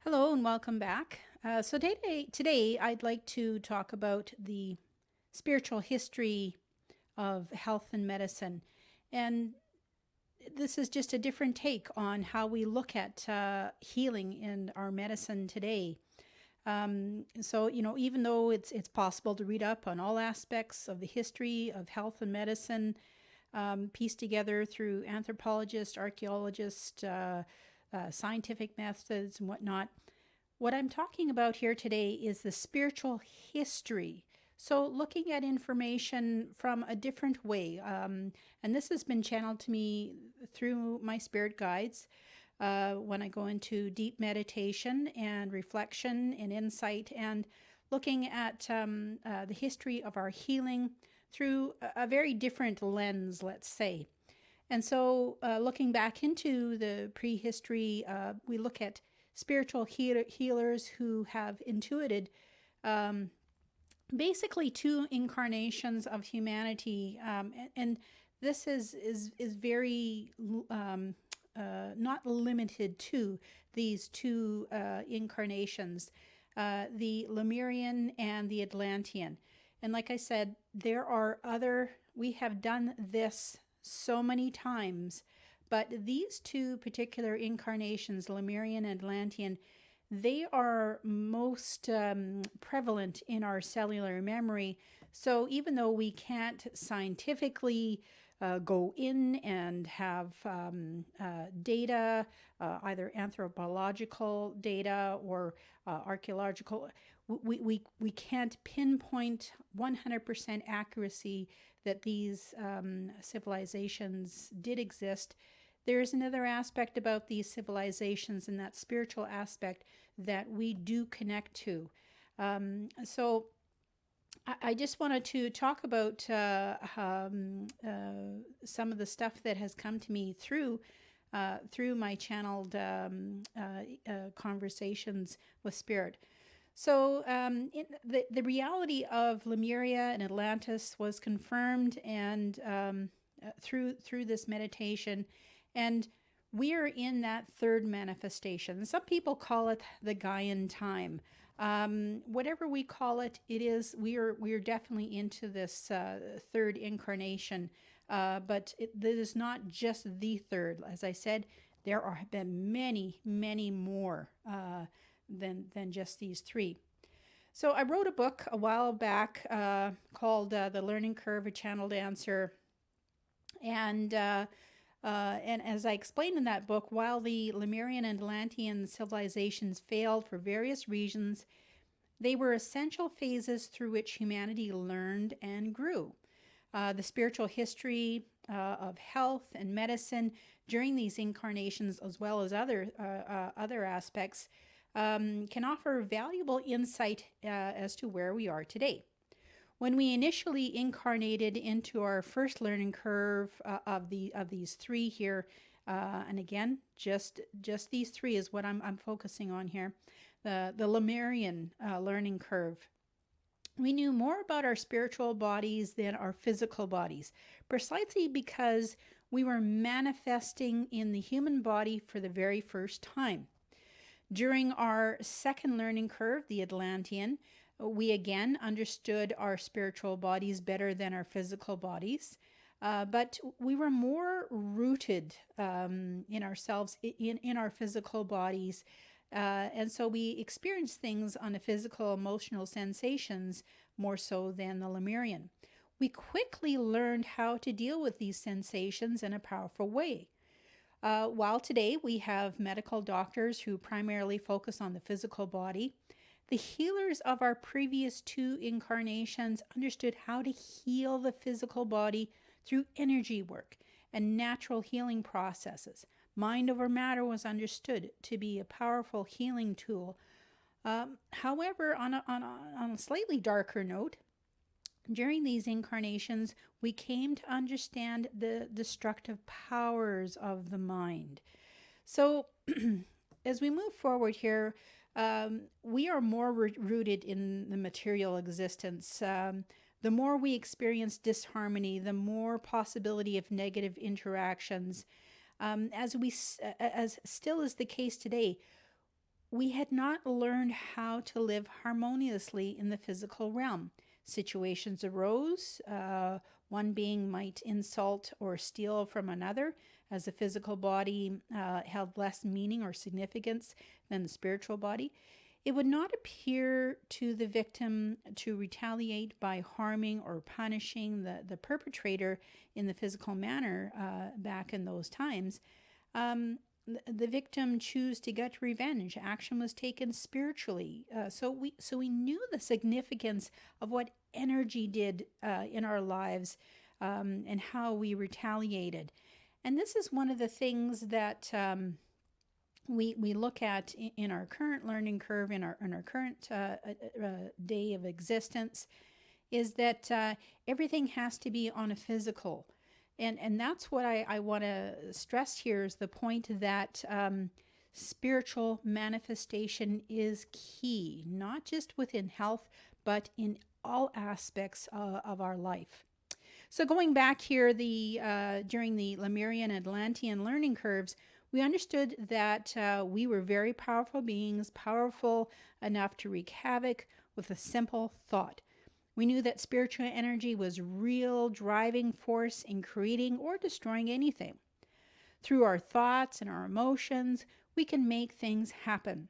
Hello and welcome back. So today I'd like to talk about the spiritual history of health and medicine. And this is just a different take on how we look at healing in our medicine today. Even though it's possible to read up on all aspects of the history of health and medicine, pieced together through anthropologists, archaeologists, scientific methods, and whatnot, what I'm talking about here today is the spiritual history. So, looking at information from a different way. And this has been channeled to me through my spirit guides when I go into deep meditation and reflection and insight and looking at the history of our healing through a very different lens, let's say. And so, looking back into the prehistory, we look at spiritual healers who have intuited um, basically two incarnations of humanity, and this is very not limited to these two incarnations, the Lemurian and the Atlantean. And like I said, there are other. We have done this so many times, but these two particular incarnations, Lemurian and Atlantean, they are most prevalent in our cellular memory. So even though we can't scientifically go in and have data, either anthropological data or archaeological, we can't pinpoint 100% accuracy that these civilizations did exist. There is another aspect about these civilizations and that spiritual aspect that we do connect to. So I just wanted to talk about some of the stuff that has come to me through my channeled conversations with spirit. So the reality of Lemuria and Atlantis was confirmed and through this meditation, and we are in that third manifestation. Some people call it the Gaian time. Whatever we call it, it is. We are definitely into this third incarnation, but it is not just the third. As I said, there have been many more than just these three. So I wrote a book a while back called "The Learning Curve: A Channeled Answer," and as I explained in that book, while the Lemurian and Atlantean civilizations failed for various reasons, they were essential phases through which humanity learned and grew. The spiritual history of health and medicine during these incarnations, as well as other aspects, can offer valuable insight as to where we are today. When we initially incarnated into our first learning curve of these three here, and again, just these three is what I'm focusing on here, the Lemurian learning curve. We knew more about our spiritual bodies than our physical bodies, precisely because we were manifesting in the human body for the very first time. During our second learning curve, the Atlantean, we again understood our spiritual bodies better than our physical bodies, but we were more rooted in ourselves, in our physical bodies. And so we experienced things on the physical, emotional sensations more so than the Lemurian. We quickly learned how to deal with these sensations in a powerful way. While today we have medical doctors who primarily focus on the physical body, the healers of our previous two incarnations understood how to heal the physical body through energy work and natural healing processes. Mind over matter was understood to be a powerful healing tool. However, on a slightly darker note, during these incarnations, we came to understand the destructive powers of the mind. So, as we move forward here, we are more rooted in the material existence. The more we experience disharmony, the more possibility of negative interactions. As still is the case today, we had not learned how to live harmoniously in the physical realm. Situations arose. One being might insult or steal from another, as the physical body held less meaning or significance than the spiritual body. It would not appear to the victim to retaliate by harming or punishing the perpetrator in the physical manner back in those times. The victim chose to get revenge. Action was taken spiritually. So we knew the significance of what energy did in our lives, and how we retaliated. And this is one of the things that we look at in our current learning curve, in our current day of existence, is that everything has to be on a physical. And that's what I want to stress here, is the point that spiritual manifestation is key, not just within health, but in all aspects of our life. So going back here, during the Lemurian and Atlantean learning curves, we understood that we were very powerful beings, powerful enough to wreak havoc with a simple thought. We knew that spiritual energy was real driving force in creating or destroying anything. Through our thoughts and our emotions, we can make things happen.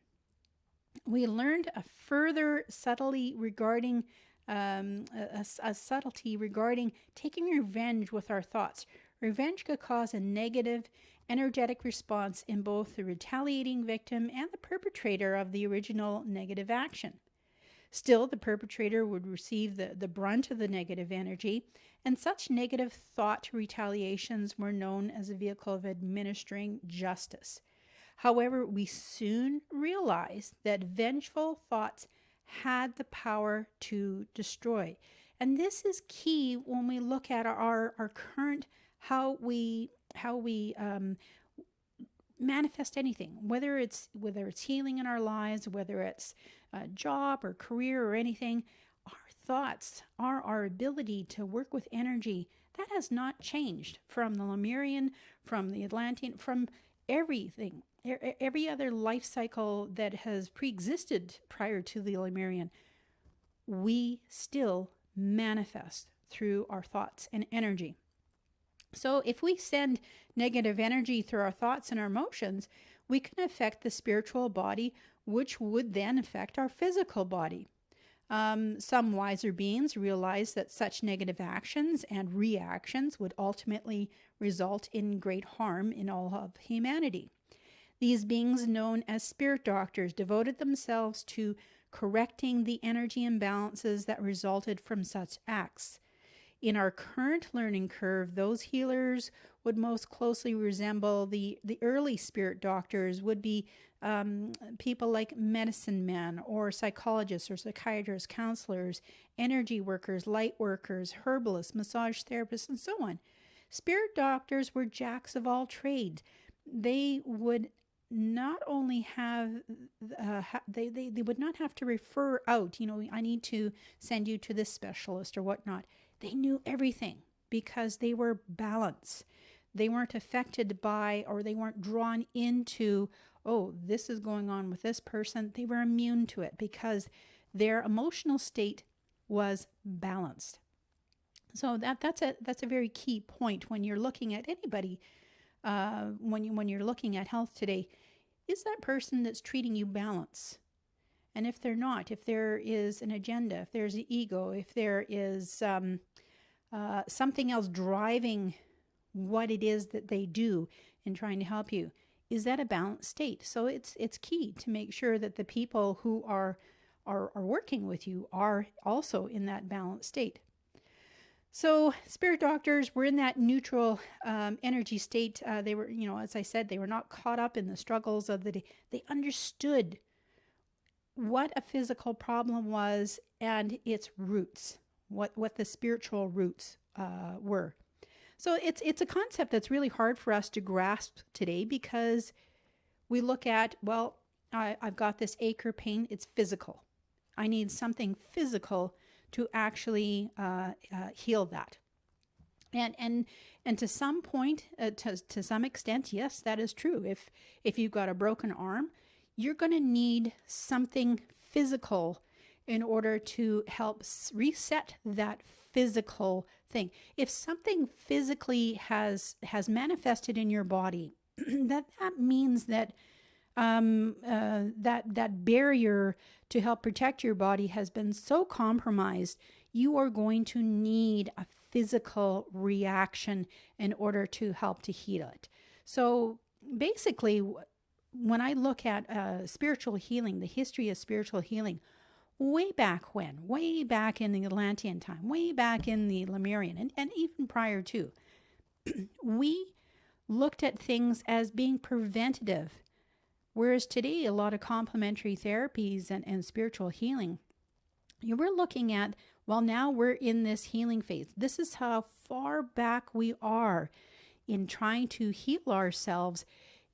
We learned a further subtlety regarding a subtlety regarding taking revenge with our thoughts. Revenge could cause a negative energetic response in both the retaliating victim and the perpetrator of the original negative action. Still, the perpetrator would receive the brunt of the negative energy, and such negative thought retaliations were known as a vehicle of administering justice. However, we soon realized that vengeful thoughts had the power to destroy. And this is key when we look at our current, how we manifest anything, whether it's healing in our lives, whether it's a job or career or anything. Our thoughts are our ability to work with energy. That has not changed from the Lemurian, from the Atlantean, from everything, every other life cycle that has pre-existed prior to the Lemurian. We still manifest through our thoughts and energy. So if we send negative energy through our thoughts and our emotions, we can affect the spiritual body, which would then affect our physical body. Some wiser beings realized that such negative actions and reactions would ultimately result in great harm in all of humanity. These beings, known as spirit doctors, devoted themselves to correcting the energy imbalances that resulted from such acts. In our current learning curve, those healers would most closely resemble the early spirit doctors, would be people like medicine men or psychologists or psychiatrists, counselors, energy workers, light workers, herbalists, massage therapists, and so on. Spirit doctors were jacks of all trades. They would not only have, they would not have to refer out, I need to send you to this specialist or whatnot. They knew everything because they were balanced. They weren't affected by, or they weren't drawn into, oh, this is going on with this person. They were immune to it because their emotional state was balanced. So that's a very key point when you're looking at anybody. When you're looking at health today, is that person that's treating you balance? And if they're not, if there is an agenda, if there's an ego, if there is something else driving what it is that they do in trying to help you, is that a balanced state? So it's key to make sure that the people who are working with you are also in that balanced state. So spirit doctors were in that neutral energy state. They were, as I said, they were not caught up in the struggles of the day. They understood what a physical problem was and its roots, what the spiritual roots were. So it's a concept that's really hard for us to grasp today because we look at, well, I've got this ache or pain. It's physical. I need something physical to actually heal that. And to some point, to some extent, yes, that is true. If you've got a broken arm, you're going to need something physical in order to help reset that physical thing. If something physically has manifested in your body, that means that that barrier to help protect your body has been so compromised, you are going to need a physical reaction in order to help to heal it. So basically, when I look at spiritual healing, the history of spiritual healing, way back when, way back in the Atlantean time, way back in the Lemurian, and even prior to, we looked at things as being preventative. Whereas today, a lot of complementary therapies and spiritual healing, we're looking at, well, now we're in this healing phase. This is how far back we are in trying to heal ourselves,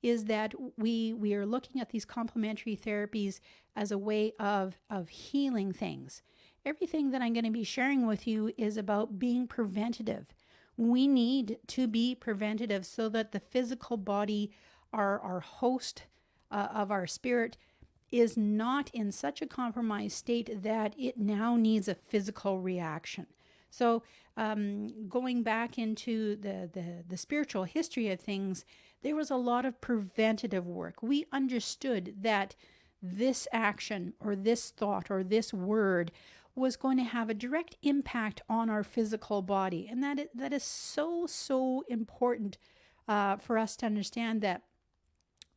is that we are looking at these complementary therapies as a way of healing things. Everything that I'm going to be sharing with you is about being preventative. We need to be preventative so that the physical body, our host of our spirit, is not in such a compromised state that it now needs a physical reaction. So going back into the spiritual history of things, there was a lot of preventative work. We understood that this action or this thought or this word was going to have a direct impact on our physical body. And that is so important for us to understand that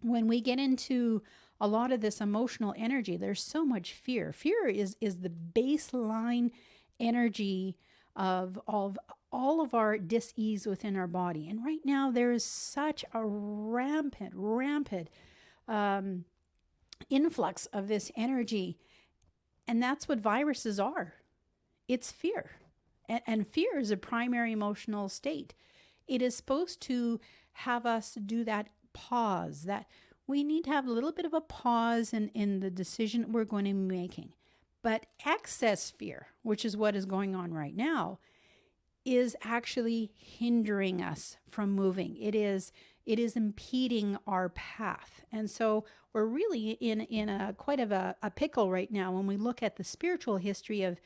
when we get into a lot of this emotional energy, there's so much fear. Fear is the baseline energy of all of our dis-ease within our body. And right now there is such a rampant influx of this energy. And that's what viruses are. It's fear. And fear is a primary emotional state. It is supposed to have us do that pause, that we need to have a little bit of a pause in the decision we're going to be making. But excess fear, which is what is going on right now, is actually hindering us from moving. It is impeding our path. And so we're really in a quite of a pickle right now when we look at the spiritual history of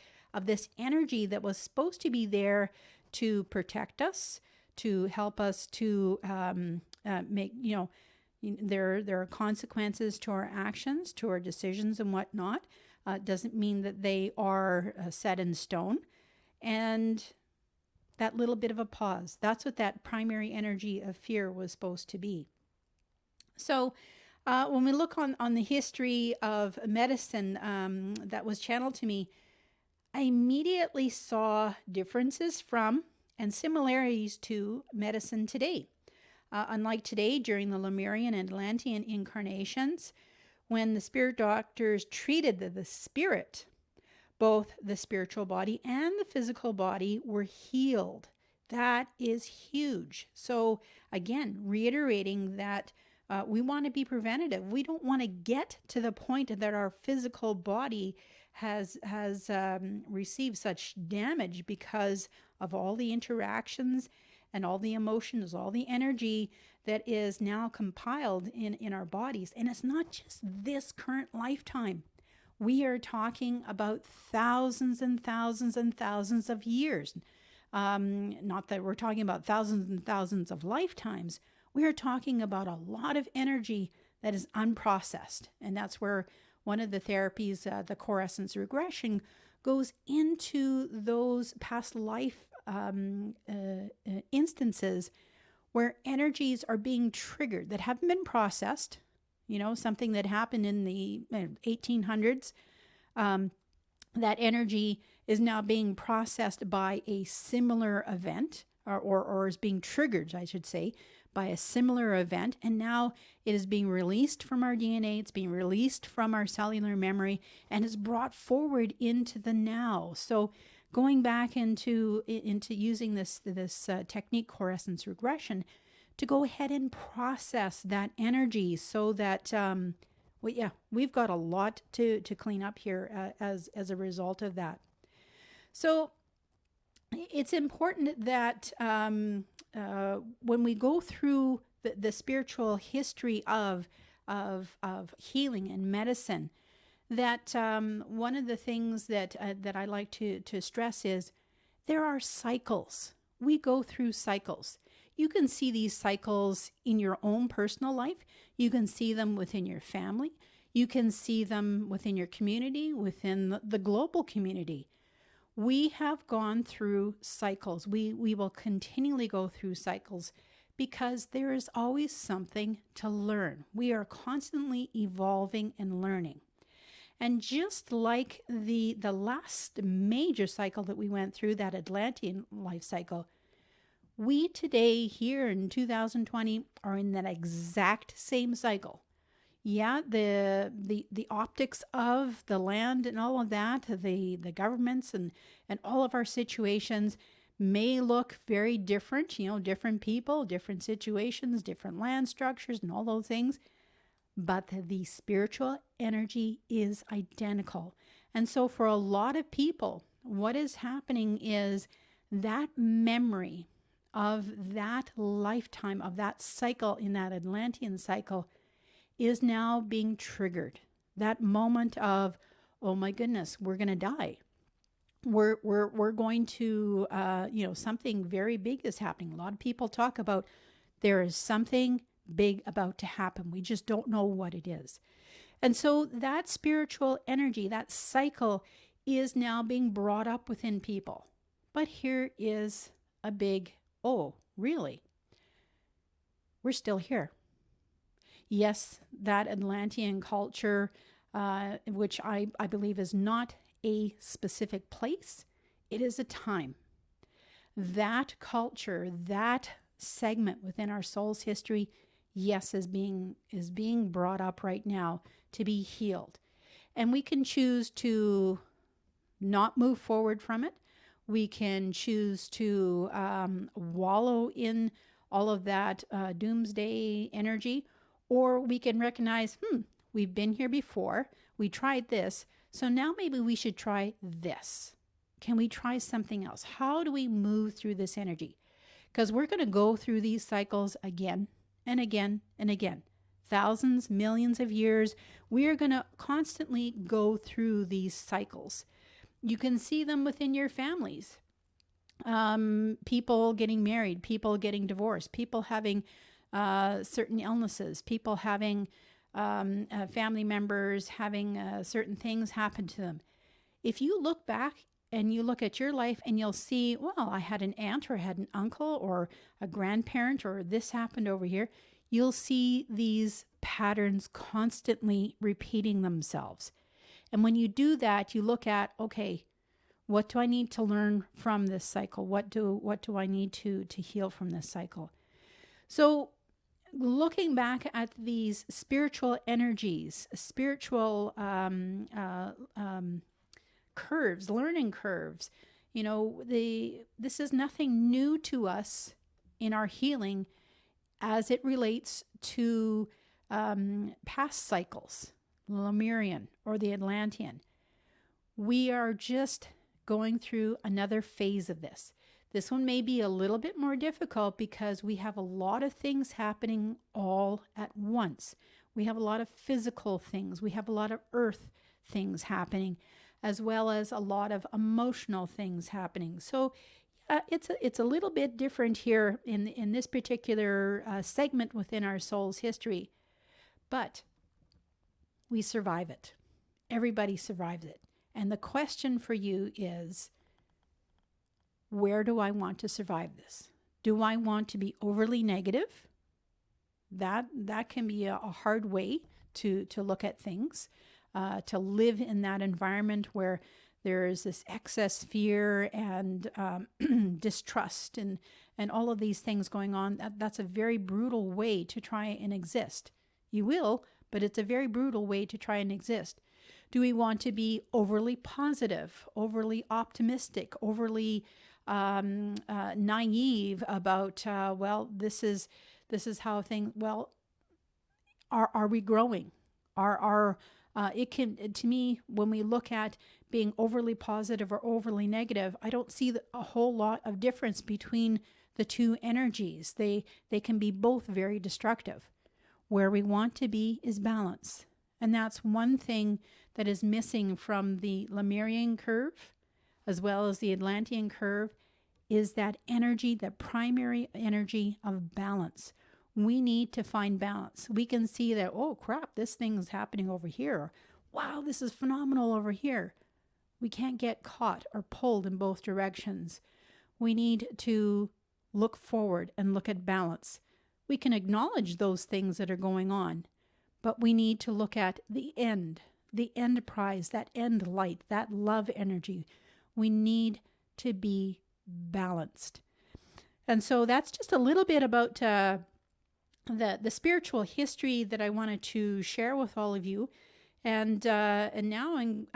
this energy that was supposed to be there to protect us, to help us to make, there are consequences to our actions, to our decisions and whatnot. Doesn't mean that they are set in stone. And that little bit of a pause, that's what that primary energy of fear was supposed to be. So when we look on the history of medicine that was channeled to me, I immediately saw differences from and similarities to medicine today. Unlike today, during the Lemurian and Atlantean incarnations, when the spirit doctors treated the spirit, both the spiritual body and the physical body were healed. That is huge. So again, reiterating that we want to be preventative. We don't want to get to the point that our physical body has received such damage because of all the interactions and all the emotions, all the energy that is now compiled in our bodies. And it's not just this current lifetime. We are talking about thousands and thousands and thousands of years. Not that we're talking about thousands and thousands of lifetimes. We are talking about a lot of energy that is unprocessed. And that's where one of the therapies, the core essence regression, goes into those past life instances where energies are being triggered that haven't been processed. Something that happened in the 1800s, that energy is now being processed by a similar event, or is being triggered, I should say, by a similar event. And now it is being released from our DNA, it's being released from our cellular memory, and is brought forward into the now. So going back into using this technique, core essence regression, to go ahead and process that energy so that, we've got a lot to clean up here as a result of that. So it's important that when we go through the spiritual history of of healing and medicine, that one of the things that I like to stress is there are cycles. We go through cycles. You can see these cycles in your own personal life. You can see them within your family. You can see them within your community, within the global community. We have gone through cycles. We will continually go through cycles because there is always something to learn. We are constantly evolving and learning. And just like the last major cycle that we went through, that Atlantean life cycle, we today here in 2020 are in that exact same cycle. Yeah, the optics of the land and all of that, the governments and all of our situations may look very different, different people, different situations, different land structures and all those things. But the spiritual energy is identical. And so for a lot of people, what is happening is that memory of that lifetime, of that cycle in that Atlantean cycle is now being triggered. That moment of, oh my goodness, we're going to die. We're going to, something very big is happening. A lot of people talk about there is something big about to happen. We just don't know what it is. And so that spiritual energy, that cycle is now being brought up within people. But here is a big, oh, really? We're still here. Yes, that Atlantean culture, which I believe is not a specific place, it is a time. That culture, that segment within our soul's history, yes, is being brought up right now to be healed. And we can choose to not move forward from it. We can choose to wallow in all of that doomsday energy, or we can recognize, we've been here before. We tried this. So now maybe we should try this. Can we try something else? How do we move through this energy? Because we're going to go through these cycles again and again and again. Thousands, millions of years, we are going to constantly go through these cycles. You can see them within your families. People getting married, people getting divorced, people having certain illnesses, people having family members having certain things happen to them. If you look back and you look at your life and you'll see, well, I had an aunt or I had an uncle or a grandparent or this happened over here, you'll see these patterns constantly repeating themselves. And when you do that, you look at, okay, what do I need to learn from this cycle? What do I need to heal from this cycle? So looking back at these spiritual energies, spiritual curves, learning curves, this is nothing new to us in our healing as it relates to past cycles, Lemurian or the Atlantean. We are just going through another phase of this. This one may be a little bit more difficult because we have a lot of things happening all at once. We have a lot of physical things. We have a lot of earth things happening, as well as a lot of emotional things happening. So it's a little bit different here in this particular segment within our soul's history. But we survive it. Everybody survives it. And the question for you is, where do I want to survive this? Do I want to be overly negative? That can be a hard way to look at things, to live in that environment where there is this excess fear and distrust and all of these things going on. That's a very brutal way to try and exist. You will, but it's a very brutal way to try and exist. Do we want to be overly positive, overly optimistic, overly naive about, this is how things, are we growing? It can, to me, when we look at being overly positive or overly negative, I don't see a whole lot of difference between the two energies. They can be both very destructive. Where we want to be is balance. And that's one thing that is missing from the Lemurian curve, as well as the Atlantean curve, is that energy, that primary energy of balance. We need to find balance. We can see that, oh crap, this thing is happening over here. Wow, this is phenomenal over here. We can't get caught or pulled in both directions. We need to look forward and look at balance. We can acknowledge those things that are going on, but we need to look at the end prize, that end light, that love energy. We need to be balanced. And so that's just a little bit about the spiritual history that I wanted to share with all of you. And now I'm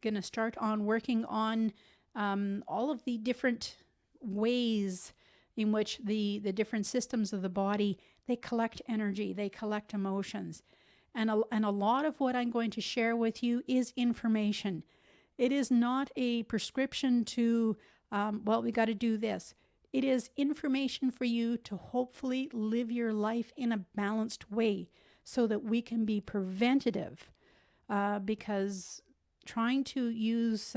going to start on working on all of the different ways in which the different systems of the body, they collect energy, they collect emotions. And a lot of what I'm going to share with you is information. It is not a prescription to, we got to do this. It is information for you to hopefully live your life in a balanced way so that we can be preventative. Because trying to use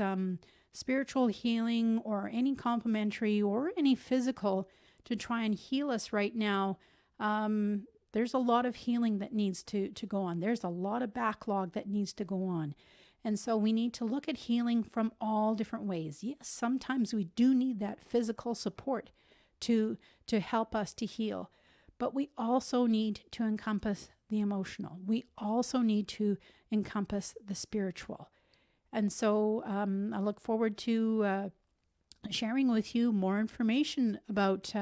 spiritual healing or any complementary or any physical to try and heal us right now, there's a lot of healing that needs to go on. There's a lot of backlog that needs to go on. And so we need to look at healing from all different ways. Yes, sometimes we do need that physical support to help us to heal. But we also need to encompass the emotional. We also need to encompass the spiritual. And so I look forward to sharing with you more information about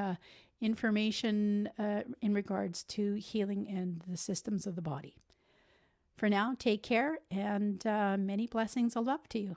information in regards to healing and the systems of the body. For now, take care and many blessings of love to you.